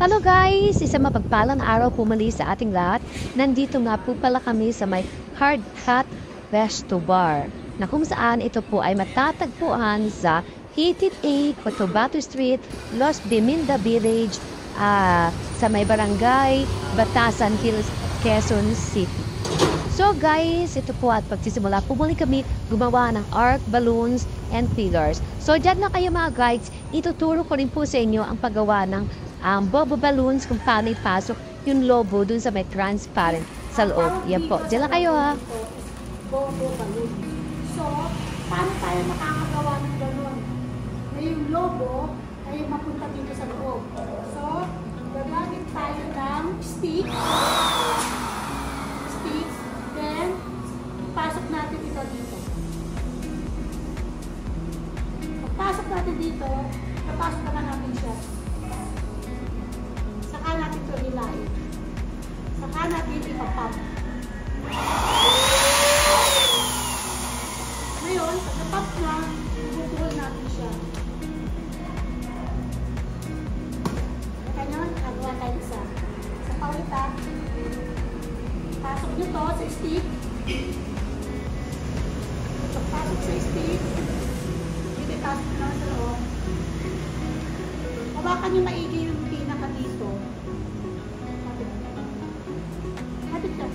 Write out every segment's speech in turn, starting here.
Hello guys! Isang mapagpalang araw po muli sa ating lahat. Nandito nga po pala kami sa may Hard Hat Resto Bar na kung saan ito po ay matatagpuan sa 88 Cotabato Street, Los Biminda Village, sa may barangay Batasan Hills, Quezon City. So guys, ito po at pagsisimula po muli kami gumawa ng arc, balloons, and pillars. So dyan na kayo mga guys, ituturo ko rin po sa inyo ang paggawa ng bobo balloons kung paano ipasok yung lobo dun sa may transparent sa loob. Yan po. Dyan lang kayo ha. Bobo balloon. So, paano tayo makakagawa ng balloon? Na yung lobo ay mapunta dito sa loob. So, gagamit tayo ng stick. Then, pasok natin ito dito. Pagpasok natin dito, napasok naman natin siya. Saka natin ito hilahin. Saka natin ipapap. Ngayon, pag napap na, ibubuhol natin siya. Ganyan, nagawa tayo isa. Sa paulitan, pasok nyo to sa stick. Pagpasok sa stick, dito ipasok nyo sa loob. Hawakan nyo maigi yung pinaka dito. Hapit ka.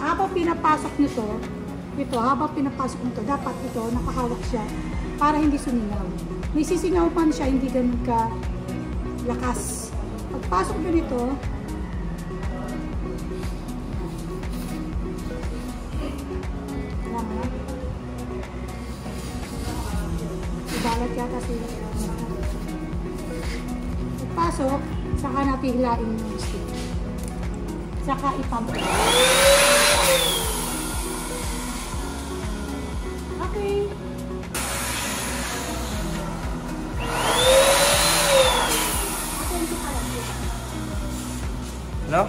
Habang pinapasok nyo to, habang pinapasok nyo to, dapat ito, nakahawak siya para hindi sumingaw. May sisingaw pa siya, hindi ganun ka lakas. Pagpasok nyo nito, ibalat yata sila. Pagpasok, saka natin hilain yung stick. Saka ipump. Okay. Hello?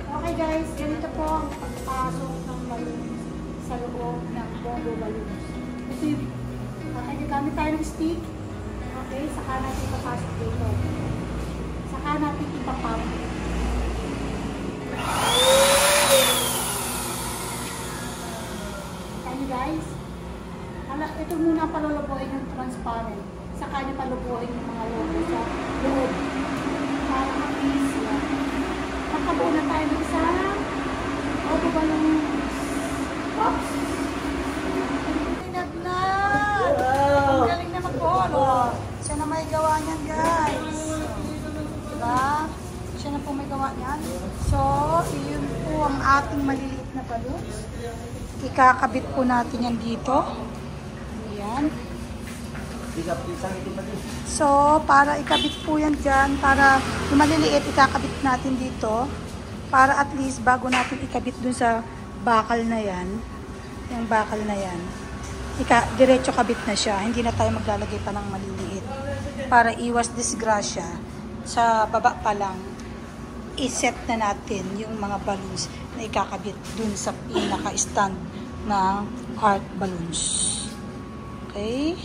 Okay guys, ganito po ang pagpasok ng balloons sa loob ng bobo balloons. Ito yung gamit tayo ng stick. Okay, saka natin ipapasok dito. Saka natin ipapump. Kaya guys, ito muna palulubuhin yung transparent. Saka niya palulubuhin yung mga logo sa loob. Para mag-ease yan. Nakabuo na tayo ng isang bobo balloons. Oops! Pinaglag! Ang galing na mag-bolo. Siya na may gawa niyan guys. Diba? Siya na po may gawa niyan. So, yun po ang ating maliliit na balloons. Ikakabit po natin yan dito. Ayan. So, para ikabit po yan dyan, para yung maliliit, ikakabit natin dito. Para at least, bago natin ikabit dun sa bakal na yan, yung bakal na yan, diretso kabit na siya. Hindi na tayo maglalagay pa ng maliliit. Para iwas disgrasya, sa baba pa lang, iset na natin yung mga balloons na ikakabit dun sa pinaka-stand ng heart balloons. Okay?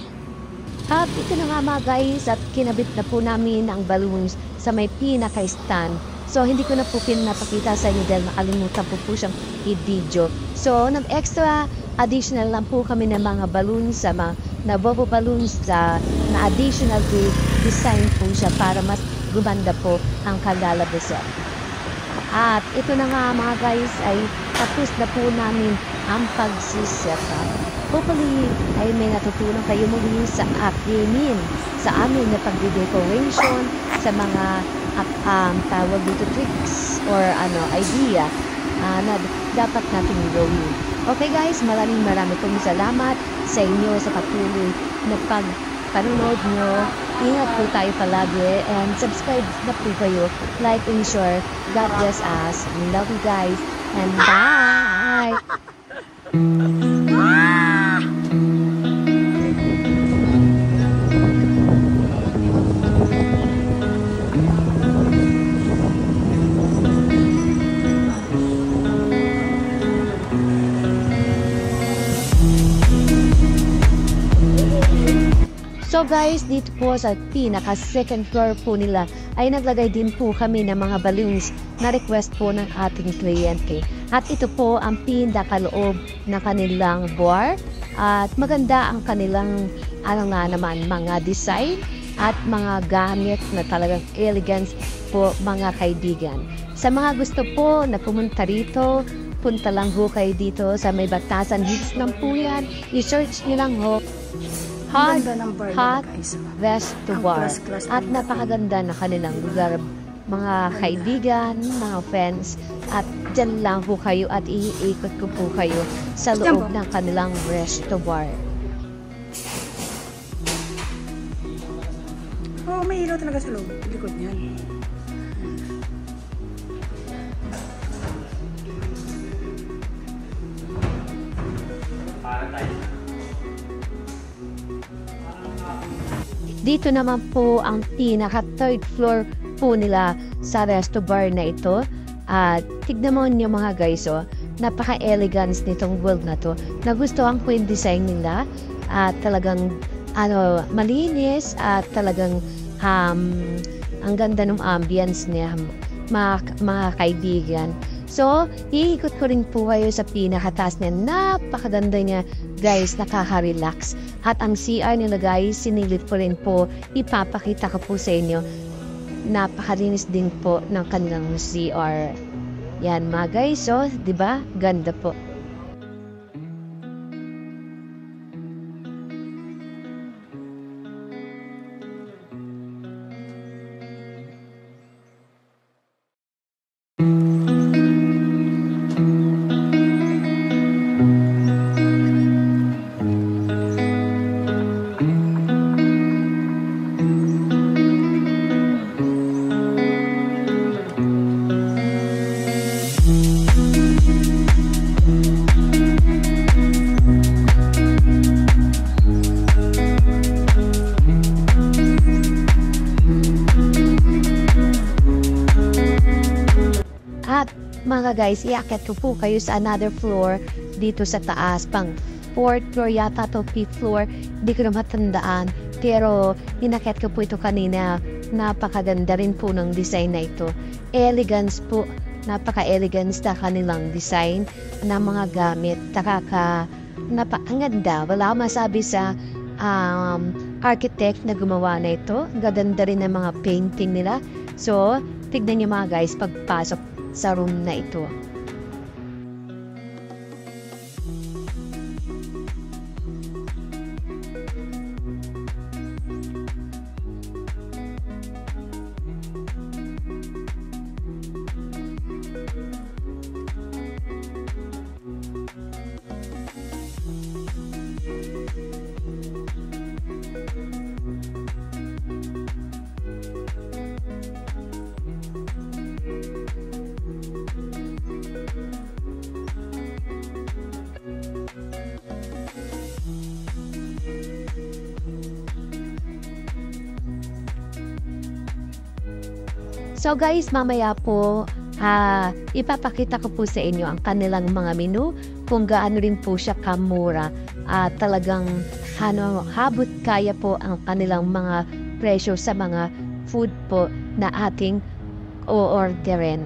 At ito na nga mga guys, at kinabit na po namin ang balloons sa may pinaka-stand. So hindi ko na po pinapakita sa inyo dahil nakalimutan po siyang i-video. So nag-extra additional lang po kami ng mga balloons, na bobo balloons na additional design po siya para mas gumanda po ang kalalabasan. At ito na nga mga guys, ay tapos na po namin ang pag-set up. Hopefully ay may natutunan kayo muli sa amin na pag-decoration, sa mga tawag dito tricks or idea na dapat natin gawin. Okay guys, maraming pong salamat sa inyo sa patuloy na panonood nyo. Ingat po tayo palagi and subscribe na po kayo, like and share. God bless us. We love you guys and bye! So guys, dito po sa pinaka second floor po nila ay naglagay din po kami ng mga balloons na request po ng ating kliyente. At ito po ang pinakaloob na kanilang bar at maganda ang kanilang mga design at mga gamit na talagang elegance po mga kaibigan. Sa mga gusto po na pumunta rito, punta lang ho kayo dito sa may Batasan Hills lang po yan. I-search nyo lang ho. Hot Resto Bar. At napakaganda na kanilang lugar mga kaibigan, mga friends. At dyan lang po kayo at iikot ko po kayo sa loob ng kanilang Resto Bar. Oh, may ilaw talaga sa loob. Likod niyan. Dito naman po ang pinaka third floor po nila sa Resto Bar na ito. At tignan mo niyo mga guys, napaka-elegance nitong world na to. Nagustuhan ko yung design nila at talagang malinis at talagang ang ganda ng ambience niya mga kaibigan. So, iikot ko rin po kayo sa pinakataas niya. Napakaganda niya, guys, nakaka-relax. At ang CR nila, guys, sinilit ko rin po. Ipapakita ko po sa inyo. Napakalinis din po ng kanilang CR. Yan, mga guys, so, di ba? Ganda po. Mga guys, iakyat ko po kayo sa another floor dito sa taas. Pang 4th floor yata to 5th floor. Hindi ko na matandaan. Pero inakyat ko po ito kanina. Napakaganda rin po ng design na ito. Elegance po. Napaka-elegance na kanilang design ng mga gamit. Ang ganda. Wala akong masabi sa architect na gumawa na ito. Gaganda rin ng mga painting nila. So, tignan niyo mga guys pagpasok sa room na ito. So guys, mamaya po ipapakita ko po sa inyo ang kanilang mga menu, kung gaano rin po siya kamura at talagang habot kaya po ang kanilang mga presyo sa mga food po na ating o-orderin.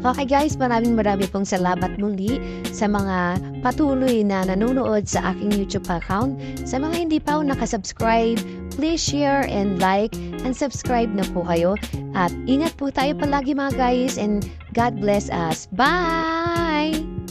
Okay guys, maraming pong salamat muli sa mga patuloy na nanonood sa aking YouTube account. Sa mga hindi pa nakasubscribe, please share and like and subscribe na po kayo. At ingat po tayo palagi mga guys, and God bless us. Bye!